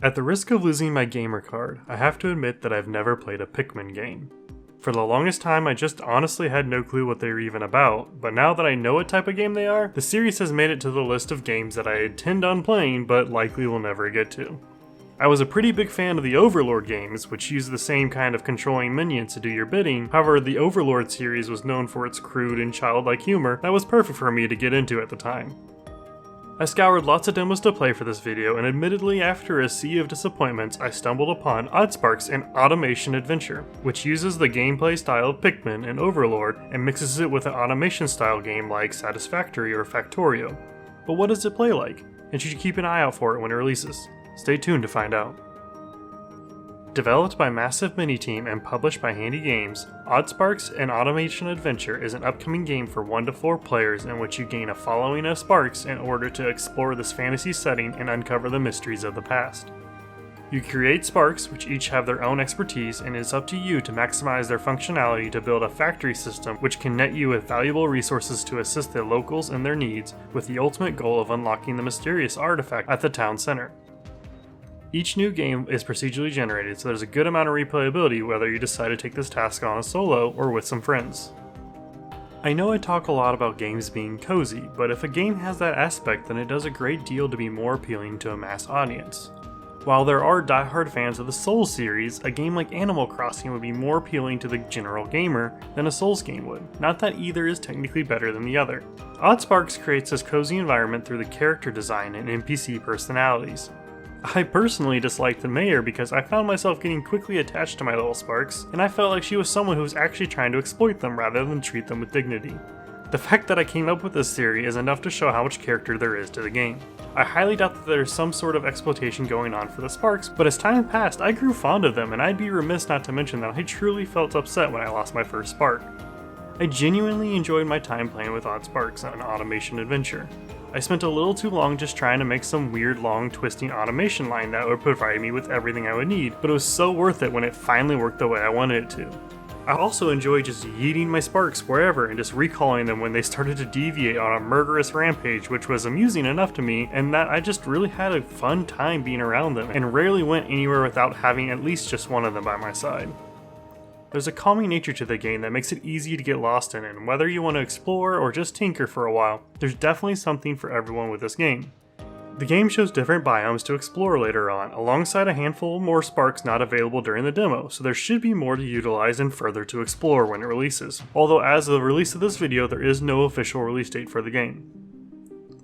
At the risk of losing my gamer card, I have to admit that I've never played a Pikmin game. For the longest time, I just honestly had no clue what they were even about, but now that I know what type of game they are, the series has made it to the list of games that I intend on playing but likely will never get to. I was a pretty big fan of the Overlord games, which use the same kind of controlling minions to do your bidding. However, the Overlord series was known for its crude and childlike humor that was perfect for me to get into at the time. I scoured lots of demos to play for this video, and admittedly after a sea of disappointments, I stumbled upon Oddsparks, an automation adventure, which uses the gameplay style of Pikmin and Overlord and mixes it with an automation style game like Satisfactory or Factorio. But what does it play like? And should you keep an eye out for it when it releases? Stay tuned to find out. Developed by Massive Mini Team and published by Handy Games, Oddsparks, an automation adventure is an upcoming game for 1 to 4 players in which you gain a following of sparks in order to explore this fantasy setting and uncover the mysteries of the past. You create sparks, which each have their own expertise, and it's up to you to maximize their functionality to build a factory system which can net you with valuable resources to assist the locals in their needs, with the ultimate goal of unlocking the mysterious artifact at the town center. Each new game is procedurally generated, so there's a good amount of replayability whether you decide to take this task on a solo or with some friends. I know I talk a lot about games being cozy, but if a game has that aspect, then it does a great deal to be more appealing to a mass audience. While there are die-hard fans of the Souls series, a game like Animal Crossing would be more appealing to the general gamer than a Souls game would. Not that either is technically better than the other. Oddsparks creates this cozy environment through the character design and NPC personalities. I personally disliked the mayor because I found myself getting quickly attached to my little sparks, and I felt like she was someone who was actually trying to exploit them rather than treat them with dignity. The fact that I came up with this theory is enough to show how much character there is to the game. I highly doubt that there's some sort of exploitation going on for the sparks, but as time passed, I grew fond of them, and I'd be remiss not to mention that I truly felt upset when I lost my first spark. I genuinely enjoyed my time playing with Oddsparks on an automation adventure. I spent a little too long just trying to make some weird long twisting automation line that would provide me with everything I would need, but it was so worth it when it finally worked the way I wanted it to. I also enjoyed just yeeting my sparks wherever and just recalling them when they started to deviate on a murderous rampage, which was amusing enough to me, and that I just really had a fun time being around them and rarely went anywhere without having at least just one of them by my side. There's a calming nature to the game that makes it easy to get lost in, and whether you want to explore or just tinker for a while, there's definitely something for everyone with this game. The game shows different biomes to explore later on, alongside a handful more sparks not available during the demo, so there should be more to utilize and further to explore when it releases. Although as of the release of this video, there is no official release date for the game.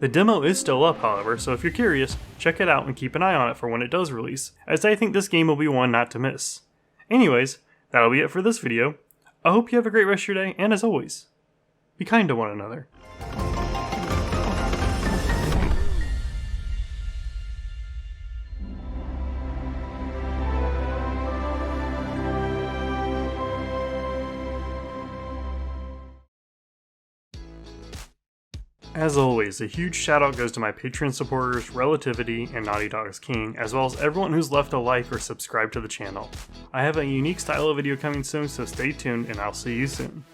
The demo is still up, however, so if you're curious, check it out and keep an eye on it for when it does release, as I think this game will be one not to miss. Anyways, that'll be it for this video. I hope you have a great rest of your day, and as always, be kind to one another. As always, a huge shout out goes to my Patreon supporters, Relativity, and Naughty Dog's King, as well as everyone who's left a like or subscribed to the channel. I have a unique style of video coming soon, so stay tuned and I'll see you soon.